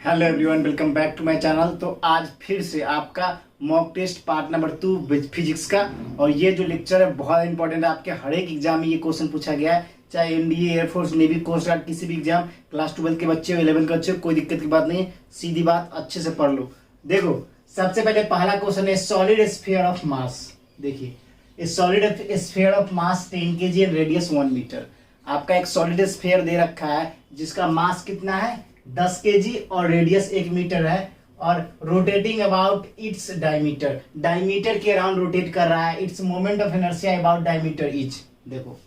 Hello everyone, welcome back to my channel. तो आज फिर से आपका mock test part number 2 physics का। और ये जो लेक्चर है बहुत इंपॉर्टेंट है। आपके हर एक एग्जाम में ये क्वेश्चन पूछा गया है, चाहे NDA, air force, navy, coast guard, किसी भी एग्जाम, क्लास 12 के बच्चे हो, 11 के बच्चे हो, कोई दिक्कत की बात नहीं है। सीधी बात, अच्छे से पढ़ लो। देखो, सबसे पहले पहला क्वेश्चन है सॉलिड स्फीयर ऑफ मास। देखिए, solid sphere of mass 10 kg and radius 1 metre. आपका एक सॉलिड स्फीयर दे रखा है जिसका मास कितना है 10 kg और रेडियस 1 मीटर है, और rotating about its diameter, diameter के अराउंड रोटेट कर रहा है। Its moment of inertia about diameter etch. देखो,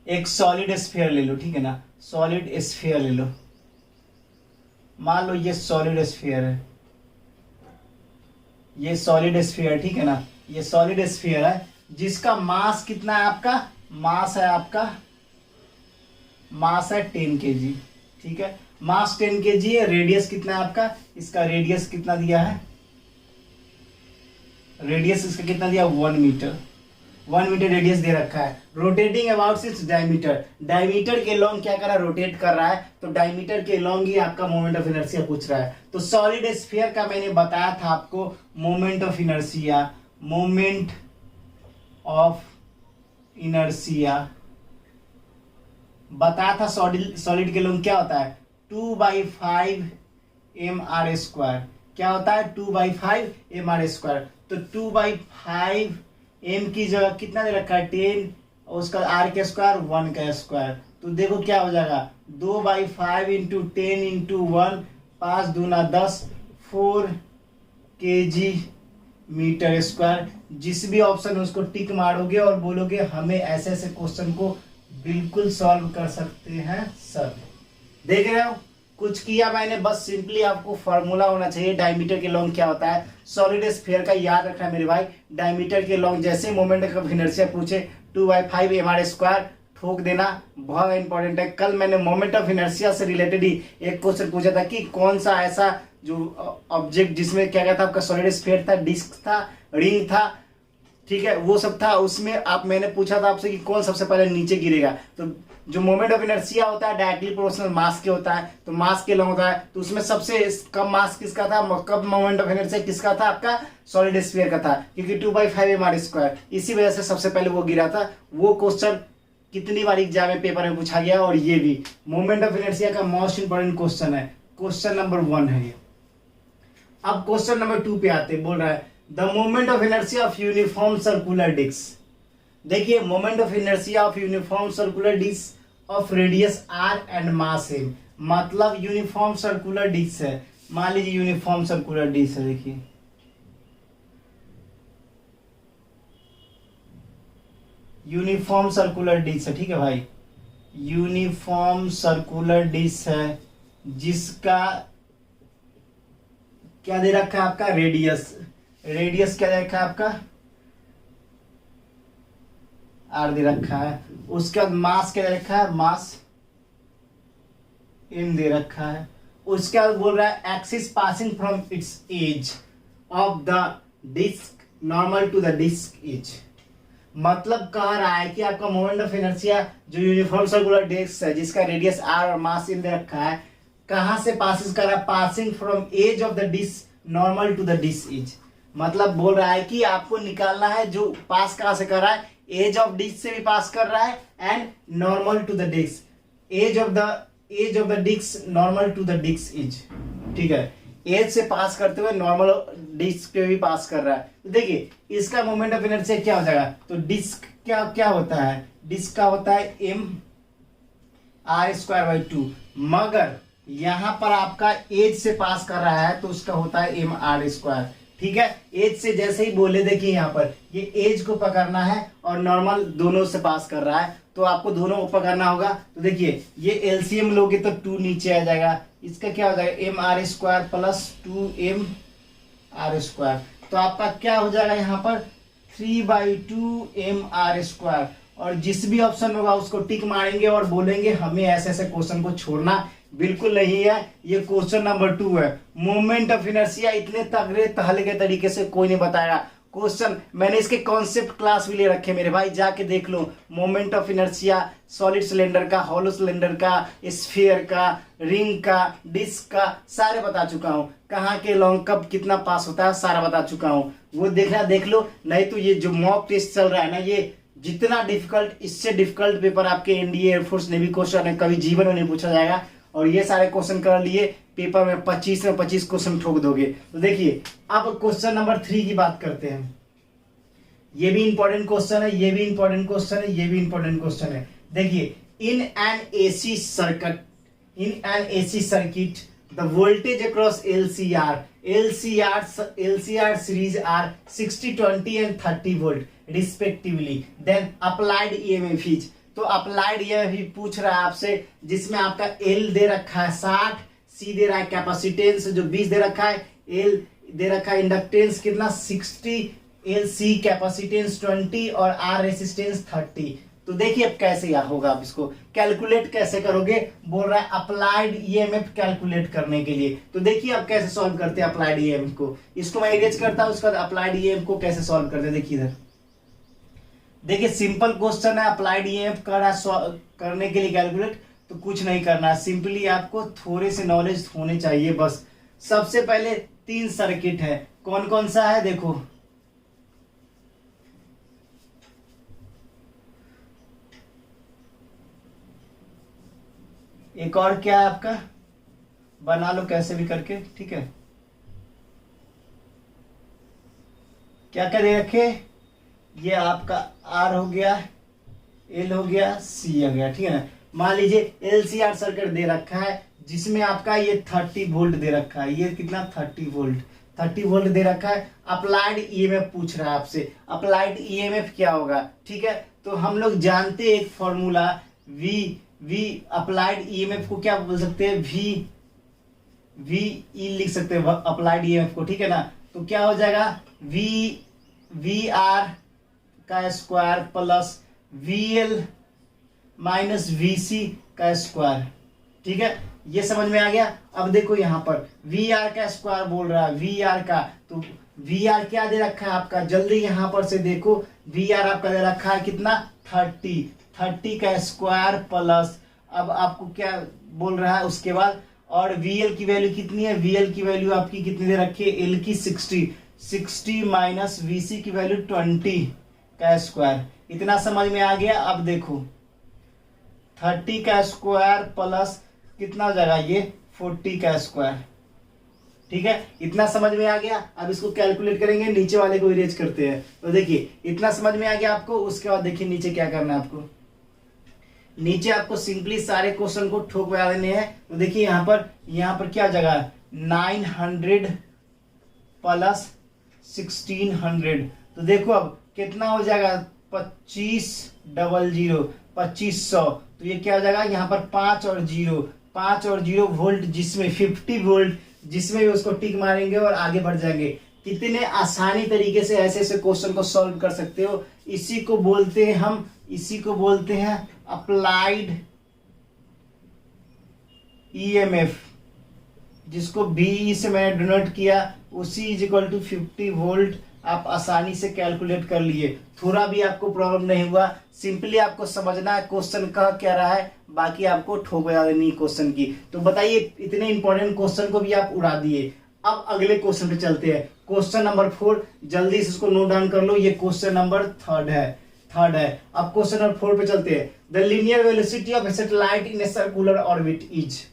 एक सॉलिड स्फीयर ले लो, ठीक है ना, सॉलिड स्फीयर ले लो। मान लो ये सॉलिड स्फीयर है, ये सॉलिड स्फीयर, ठीक है ना, ये सॉलिड स्फीयर है जिसका मास कितना है आपका, मास है 10 kg, ठीक है। मास 10 kg है, रेडियस कितना है आपका, इसका रेडियस कितना दिया है, रेडियस इसका कितना दिया 1 मीटर, 1 मीटर रेडियस दे रखा है। Rotating about its diameter, diameter के लॉन्ग क्या कर रहा है, रोटेट कर रहा है। तो डायमीटर के लॉन्ग ही आपका मोमेंट ऑफ इनर्शिया पूछ रहा है। तो सॉलिड स्फीयर का मैंने बताया था आपको moment of inertia, moment of inertia बताया था। सॉलिड के लॉन्ग क्या होता है 2/5 mr²। क्या होता है 2/5 mr²। तो 2/5 m की जगह कितना दे रखा है 10, और उसका r का स्क्वायर 1 का स्क्वायर। तो देखो क्या हो जाएगा 2/5 × 10 × 1, 5 दूना 10, 4 kg मीटर स्क्वायर। जिस भी ऑप्शन है उसको टिक मारोगे और बोलोगे हमें ऐसे ऐसे क्वेश्चन को बिल्कुल सॉल्व कर सकते हैं सर। देख रहे हो, कुछ किया मैंने, बस सिंपली आपको फॉर्मूला होना चाहिए डायमीटर के लॉन्ग क्या होता है। सॉलिड स्फीयर का याद रखना है मेरे भाई, डायमीटर के लॉन्ग जैसे मोमेंट ऑफ इनर्शिया पूछे 2/5 mr², ठोक देना, बहुत इंपॉर्टेंट है। कल मैंने मोमेंट ऑफ इनर्शिया से रिलेटेड ही एक क्वेश्चन पूछा था कि कौन सा ऐसा जो ऑब्जेक्ट जिसमें क्या कहता आपका सॉलिड स्फीयर था, डिस्क था, रिंग था, ठीक है, वो सब था। उसमें आप मैंने पूछा था आपसे कि कौन सबसे पहले नीचे गिरेगा। तो जो मोमेंट ऑफ इनर्शिया होता है डायरेक्टली प्रोपोर्शनल मास के होता है, तो मास के लॉन्ग होता है। तो उसमें सबसे कम मास किसका था, कम मोमेंट ऑफ इनर्शिया किसका था, आपका सॉलिड स्फीयर का था, क्योंकि 2/5 mr²। इसी वजह से सबसे पहले वो गिरा था। वो क्वेश्चन कितनी बार एग्जाम में पेपर में पूछा गया, और ये भी मोमेंट ऑफ इनर्शिया का मोस्ट इंपोर्टेंट क्वेश्चन है। क्वेश्चन नंबर 1 है ये। अब क्वेश्चन नंबर 2 पे आते, बोल रहा है the moment of inertia of uniform circular disc. देखिए, moment of inertia of uniform circular disc of radius r and mass m। मतलब यूनिफॉर्म सर्कुलर डिस्क है, मान लीजिए यूनिफॉर्म सर्कुलर डिस्क है। देखिए, यूनिफॉर्म सर्कुलर डिस्क है, ठीक है भाई, यूनिफॉर्म सर्कुलर डिस्क है जिसका क्या दे रखा है आपका रेडियस, रेडियस क्या दे रखा है आपका r दे रखा है। उसके बाद मास क्या दे रखा है, मास m दे रखा है। उसके बाद बोल रहा है axis passing from its edge of the disc normal to the disc edge. मतलब कह रहा है कि आपका मोमेंट ऑफ इनर्शिया जो यूनिफॉर्म सर्कुलर डिस्क है जिसका रेडियस r और मास m दे रखा है, कहां से पासिंग कर रहा है, passing from edge of the disc normal to the disc edge. मतलब बोल रहा है कि आपको निकालना है जो पास कहां से कर रहा है, एज ऑफ डिस्क से भी पास कर रहा है and normal to the disc, edge of the disc normal to the disc edge, ठीक है। एज से पास करते हुए नॉर्मल डिस्क पे भी पास कर रहा है। तो देखिए, इसका मोमेंट ऑफ इनर्शिया क्या हो जाएगा, तो डिस्क क्या होता है, डिस्क का होता है mr²/2, मगर यहां पर आपका एज से पास कर रहा है तो उसका होता है mr², ठीक है। एज से जैसे ही बोले, देखिए यहाँ पर ये एज को पकड़ना है और नॉर्मल दोनों से पास कर रहा है, तो आपको दोनों को पकड़ना होगा। तो देखिए, ये एलसीएम लोगे तो 2 नीचे आ जाएगा, इसका क्या हो जाएगा mr² + 2mr²। तो आपका क्या हो जाएगा यहाँ पर 3/2 mr²। और जिस भी ऑप्शन होगा उसको टिक मारेंगे और बोलेंगे हमें ऐसे ऐसे क्वेश्चन को छोड़ना बिल्कुल नहीं है। ये क्वेश्चन नंबर 2 है। मोमेंट ऑफ इनर्शिया इतने तगड़े तहल के तरीके से कोई नहीं बताएगा। क्वेश्चन मैंने इसके कॉन्सेप्ट क्लास भी ले रखे मेरे भाई, जाके देख लो। Moment of inertia solid cylinder का, हॉलो सिलेंडर का, स्फीयर का, रिंग का, डिस्क का, सारे बता चुका हूँ। कहाँ के लॉन्ग कब कितना पास होता है सारा बता चुका हूँ, वो देखना देख लो। नहीं तो ये जो मॉक टेस्ट चल रहा है ना, ये जितना डिफिकल्ट, इससे डिफिकल्ट पेपर आपके एनडीए एयरफोर्स नेवी क्वेश्चन है, कभी जीवन में नहीं पूछा जाएगा। और ये सारे क्वेश्चन कर लिए, पेपर में 25 में 25 क्वेश्चन ठोक दोगे। तो देखिए अब क्वेश्चन नंबर 3 की बात करते हैं। ये भी इंपॉर्टेंट क्वेश्चन है, ये भी इंपॉर्टेंट क्वेश्चन है, ये भी इंपॉर्टेंट क्वेश्चन है। देखिए, in an AC circuit the voltage across LCR series are 60, 20 and 30 volt respectively. Then applied EMF is, तो अप्लाइड EMF पूछ रहा है आपसे, जिसमें आपका L दे रखा है 60, C दे रहा है कैपेसिटेंस जो 20 दे रखा है, L दे रखा है इंडक्टेंस कितना 60, LC कैपेसिटेंस 20 और R रेसिस्टेंस 30। तो देखिए अब कैसे होगा, आप इसको कैलकुलेट कैसे करोगे, बोल रहा है अप्लाइड EMF कैलकुलेट करने के लिए। तो देखिए अब कैसे सॉल्व करते हैं अप्लाइड EMF को। इसको मैं इरेज करता हूं, उसका अप्लाइड EMF को कैसे सॉल्व करते हैं। देखिए इधर, देखिए सिंपल क्वेश्चन है, अप्लाइड EMF करने के लिए कैलकुलेट तो कुछ नहीं करना है, सिंपली आपको थोड़े से नॉलेज होने चाहिए बस। सबसे पहले 3 सर्किट है, कौन कौन सा है देखो, एक और क्या है आपका, बना लो कैसे भी करके, ठीक है। क्या क्या दे रखे, ये आपका R हो गया, L हो गया, C हो गया, ठीक है ना। मान लीजिए LCR सर्किट दे रखा है, जिसमें आपका ये 30 वोल्ट दे रखा है, ये कितना 30 वोल्ट दे रखा है। अप्लाइड EMF पूछ रहा है आपसे, अप्लाइड EMF क्या होगा, ठीक है। तो हम लोग जानते हैं एक फॉर्मूला V अप्लाइड EMF को क्या बोल सकते हैं, VE लिख सकते हैं अप्लाइड EMF को, ठीक है ना। तो क्या हो जाएगा, VR का square plus VL minus VC का स्क्वायर, ठीक है। ये समझ में आ गया। अब देखो यहाँ पर VR का स्क्वायर बोल रहा है, VR का, तो VR क्या दे रखा है आपका, जल्दी यहाँ पर से देखो, VR आपका दे रखा है कितना 30 का स्क्वायर प्लस, अब आपको क्या बोल रहा है उसके बाद, और VL की वैल्यू कितनी है, VL की वैल्यू आपकी कितनी दे रखी है, L की 60 माइनस VC की वैल्यू 20 का स्क्वायर। इतना समझ में आ गया। अब देखो 30 का स्क्वायर प्लस कितना हो जाएगा, ये 40 का स्क्वायर, ठीक है। इतना समझ में आ गया। अब इसको कैलकुलेट करेंगे, नीचे वाले को इरेज करते हैं। तो देखिए इतना समझ में आ गया आपको। उसके बाद देखिए नीचे क्या करना है आपको, नीचे आपको सिंपली सारे क्वेश्चन को ठोक बजा देने हैं। तो देखिए यहाँ पर क्या जगह है, 900 प्लस 1600, तो देखो अब कितना हो जाएगा, 2500। तो ये क्या हो जाएगा, यहाँ पर 5 और 0 वोल्ट, जिसमें 50 वोल्ट, जिसमें भी उसको टिक मारेंगे और आगे बढ़ जाएंगे। कितने आसानी तरीके से ऐसे ऐसे क्वेश्चन को सॉल्व कर सकते हो। इसी को बोलते हैं अप्लाइड EMF, जिसको BE से मैंने डिनोट किया, उसी इज इक्वल टू 50 वोल्ट। आप आसानी से कैलकुलेट कर लिए, थोड़ा भी आपको प्रॉब्लम नहीं हुआ। सिंपली आपको समझना है क्वेश्चन का क्या रहा है, बाकी आपको ठोक बजा देनी क्वेश्चन की। तो बताइए, इतने इंपॉर्टेंट क्वेश्चन को भी आप उड़ा दिए। अब अगले क्वेश्चन पे चलते हैं, क्वेश्चन नंबर 4। जल्दी से इसको नोट डाउन कर लो, ये क्वेश्चन नंबर 3 है। अब क्वेश्चन नंबर 4 पे चलते हैं। The linear velocity of A satellite in a circular orbit is,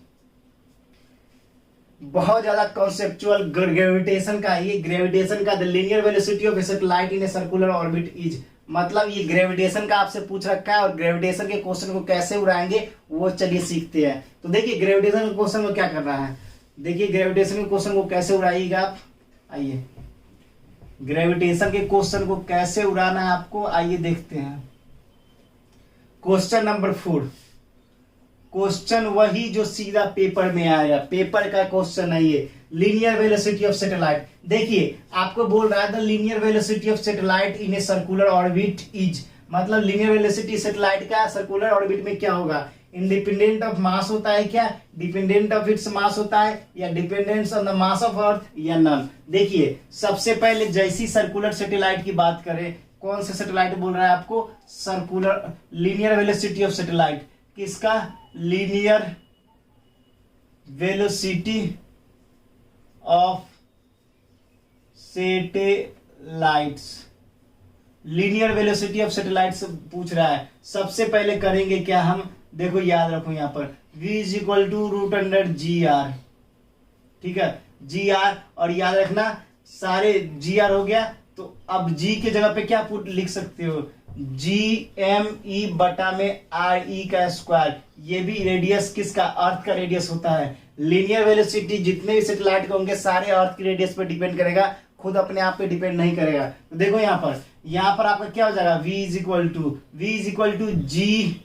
बहुत ज्यादा कॉन्सेप्चुअल ग्रेविटेशन का, ये ग्रेविटेशन का, the linear velocity of A satellite in a circular orbit is, मतलब ये ग्रेविटेशन का आपसे पूछ रखा है। और ग्रेविटेशन के क्वेश्चन को कैसे उड़ाएंगे वो चलिए सीखते हैं। तो देखिए ग्रेविटेशन के क्वेश्चन को क्या करना है, देखिए ग्रेविटेशन के क्वेश्चन को कैसे उड़ाइएगा आप, आइए ग्रेविटेशन के क्वेश्चन को कैसे उड़ाना है आपको, आइए देखते हैं। क्वेश्चन नंबर 4, क्वेश्चन वही जो सीधा पेपर में आया, पेपर का क्वेश्चन है ये, लीनियर वेलोसिटी ऑफ सैटेलाइट। देखिए आपको बोल रहा है the linear velocity of satellite in a circular orbit is, मतलब लीनियर वेलोसिटी सैटेलाइट का सर्कुलर ऑर्बिट में क्या होगा, इंडिपेंडेंट ऑफ मास होता है क्या, डिपेंडेंट ऑफ इट्स मास होता है, या dependence on the mass of earth, या नन। देखिए सबसे पहले जैसी सर्कुलर सैटेलाइट की बात करें, कौन सा सैटेलाइट बोल रहा है आपको, circular linear velocity of satellite, किसका, linear velocity of satellites, linear velocity of satellites पूछ रहा है। सबसे पहले करेंगे क्या हम, देखो याद रखो यहाँ पर v is equal to root under g r, ठीक है, जी आर, और याद रखना सारे जी आर हो गया, तो अब g के जगह पे क्या पुट लिख सकते हो, जी एम ई बटा में आर ई का स्क्वायर, ये भी रेडियस किसका, अर्थ का रेडियस होता है। लीनियर वेलोसिटी जितने भी सैटेलाइट के होंगे सारे अर्थ की रेडियस पर डिपेंड करेगा, खुद अपने आप पे डिपेंड नहीं करेगा। तो देखो यहाँ पर आपका क्या हो जाएगा, v is equal to G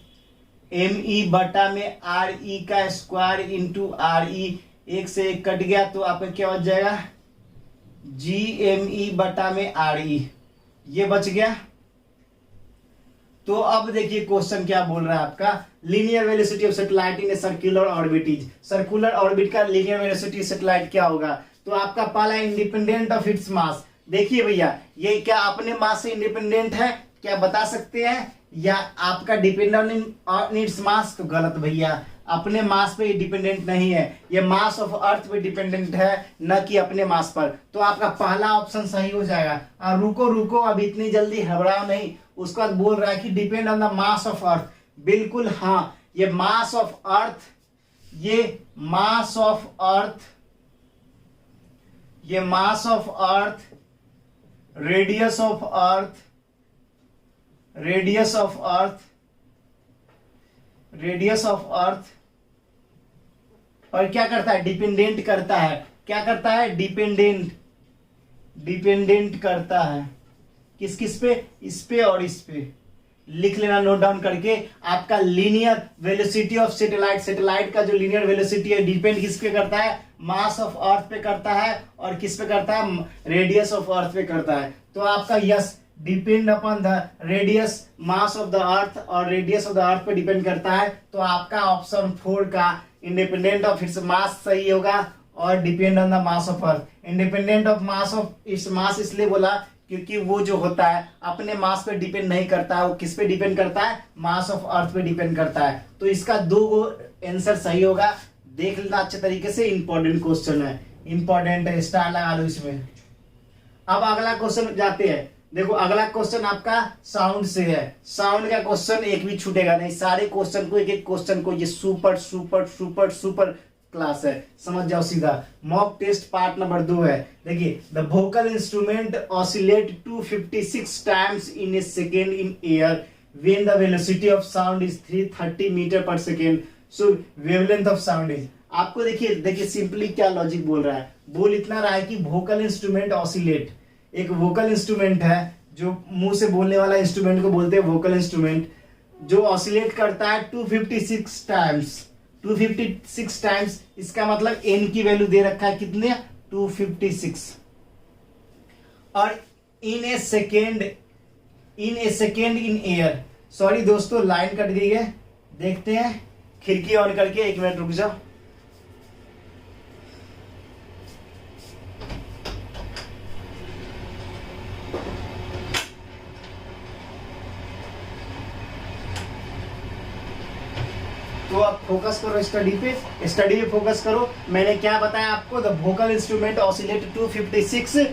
M e बटा में आर ई का स्क्वायर इंटू आर ई, एक से एक कट गया तो आपका क्या हो जाएगा, जी एम ई बटा में आर ई, ये बच गया। तो अब देखिए क्वेश्चन क्या बोल रहा है आपका, linear velocity of satellite in a circular orbit, circular orbit का लीनियर वेलोसिटी सैटेलाइट क्या होगा, तो आपका पहला इंडिपेंडेंट ऑफ इट्स मास। देखिए भैया ये क्या अपने मास से इंडिपेंडेंट है, क्या बता सकते हैं, या आपका डिपेंडेंट ऑन इट्स मास, तो गलत भैया, अपने मास पे डिपेंडेंट नहीं है, ये मास ऑफ अर्थ पे डिपेंडेंट है, न कि अपने मास पर। तो आपका पहला ऑप्शन सही हो जाएगा। और रुको अभी इतनी जल्दी घबराओ नहीं, उसके बाद बोल रहा है कि depend on the mass of earth, बिल्कुल हाँ, ये मास ऑफ अर्थ, ये मास ऑफ अर्थ, ये mass of earth, radius of earth, radius of earth, radius of earth, और क्या करता है, डिपेंडेंट करता है, क्या करता है, डिपेंडेंट, डिपेंडेंट करता है किस किस पे, इस पे और इस पे, लिख लेना नोट डाउन करके। आपका linear velocity of satellite, satellite का जो लीनियर वेलोसिटी है डिपेंड किस पे करता है, मास ऑफ अर्थ पे करता है, और किस पे करता है, रेडियस ऑफ अर्थ पे करता है। तो आपका yes, depend upon the radius mass of the earth, और रेडियस ऑफ द अर्थ पे डिपेंड करता है। तो आपका ऑप्शन 4 का इंडिपेंडेंट ऑफ इट्स मास सही होगा, और depend on the mass of earth. Independent of mass of its mass इसलिए बोला क्योंकि वो जो होता है अपने मास पे डिपेंड नहीं करता है, वो किस पे डिपेंड करता है, मास ऑफ अर्थ पे डिपेंड करता है। तो इसका 2 आंसर सही होगा, देख लेना अच्छे तरीके से, इंपॉर्टेंट क्वेश्चन है, इंपॉर्टेंट है, स्टार लगा लो इसमें। अब अगला क्वेश्चन जाते हैं। देखो अगला क्वेश्चन आपका साउंड से है, साउंड का क्वेश्चन एक भी छूटेगा नहीं, सारे क्वेश्चन को, एक एक क्वेश्चन को, ये super super super super class है, समझ जाओ सीधा। मॉक टेस्ट पार्ट नंबर 2 है। देखिए, the vocal instrument oscillate 256 times in a second in air when the velocity of sound is 330 metre per second, so wavelength of sound is. आपको देखिए simply क्या logic बोल रहा है, बोल इतना रहा है कि वोकल इंस्ट्रूमेंट ऑसिलेट, एक वोकल इंस्ट्रूमेंट है जो मुंह से बोलने वाला इंस्ट्रूमेंट को बोलते हैं वोकल इंस्ट्रूमेंट, जो ऑसिलेट करता है 256 टाइम्स, 256 टाइम्स, इसका मतलब n की वैल्यू दे रखा है कितने, 256, और इन a second in air. Sorry दोस्तों लाइन कट गई है, देखते हैं, खिड़की ऑन करके, 1 मिनट रुक जाओ। तो आप फोकस करो स्टडी पे फोकस करो। मैंने क्या बताया आपको, the vocal instrument oscillate 256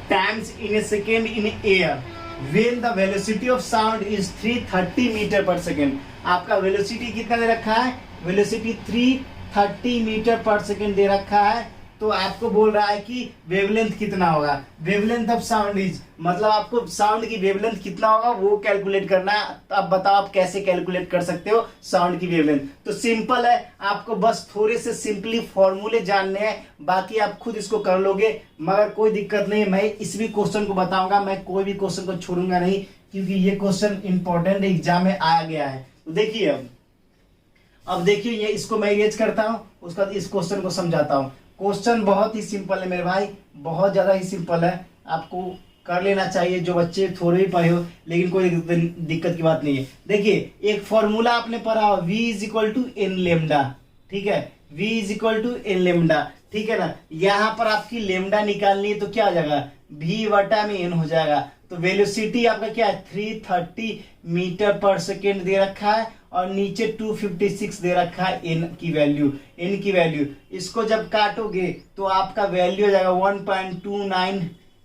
times in a second in air when the velocity of sound is 330 metre per second. आपका वेलोसिटी कितना दे रखा है, वेलोसिटी 330 मीटर पर सेकेंड दे रखा है। तो आपको बोल रहा है कि वेवलेंथ कितना होगा, वेवलेंथ ऑफ साउंड इज, मतलब आपको साउंड की वेवलेंथ कितना होगा वो कैलकुलेट करना है। तो अब बताओ आप कैसे कैलकुलेट कर सकते हो साउंड की वेवलेंथ। तो सिंपल है, आपको बस थोड़े से सिंपली फॉर्मूले जानने हैं, बाकी आप खुद इसको कर लोगे, मगर कोई दिक्कत नहीं है। मैं इस भी क्वेश्चन को बताऊंगा, मैं कोई भी क्वेश्चन को छोड़ूंगा नहीं, क्योंकि ये क्वेश्चन इंपॉर्टेंट एग्जाम में आ गया है। तो देखिए अब देखिए, ये इसको मैं इरेज करता हूँ, उसके बाद इस क्वेश्चन को समझाता हूँ। क्वेश्चन बहुत ही सिंपल है मेरे भाई, बहुत ज्यादा ही सिंपल है, आपको कर लेना चाहिए, जो बच्चे थोड़े ही पढ़े हो, लेकिन कोई दिक्कत की बात नहीं है। देखिए एक फॉर्मूला आपने पढ़ा v is equal to n lambda, ठीक है, v is equal to n lambda, ठीक है ना। यहाँ पर आपकी लेमडा निकालनी है तो क्या हो जाएगा, v बटा में n हो जाएगा। तो वेलोसिटी आपका क्या है, 330 मीटर पर सेकेंड दे रखा है और नीचे 256 दे रखा है n की वैल्यू। इसको जब काटोगे तो आपका वैल्यू हो जाएगा 1.29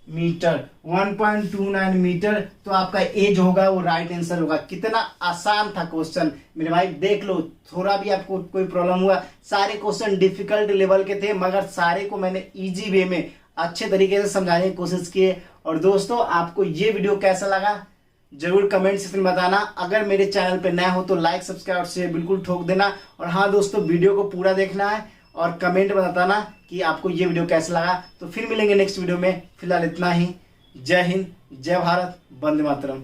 मीटर, 1.29 मीटर। तो आपका एज होगा वो राइट आंसर होगा। कितना आसान था क्वेश्चन मेरे भाई, देख लो, थोड़ा भी आपको कोई प्रॉब्लम हुआ, सारे क्वेश्चन डिफिकल्ट लेवल के थे मगर सारे को मैंने इजी वे में अच्छे तरीके से समझाने की कोशिश की है। और दोस्तों आपको ये वीडियो कैसा लगा जरूर कमेंट सेक्शन में बताना। अगर मेरे चैनल पे नया हो तो लाइक सब्सक्राइब और शेयर बिल्कुल ठोक देना। और हाँ दोस्तों, वीडियो को पूरा देखना है और कमेंट में बताना कि आपको ये वीडियो कैसा लगा। तो फिर मिलेंगे नेक्स्ट वीडियो में, फिलहाल इतना ही। जय हिंद, जय भारत, वंदे मातरम।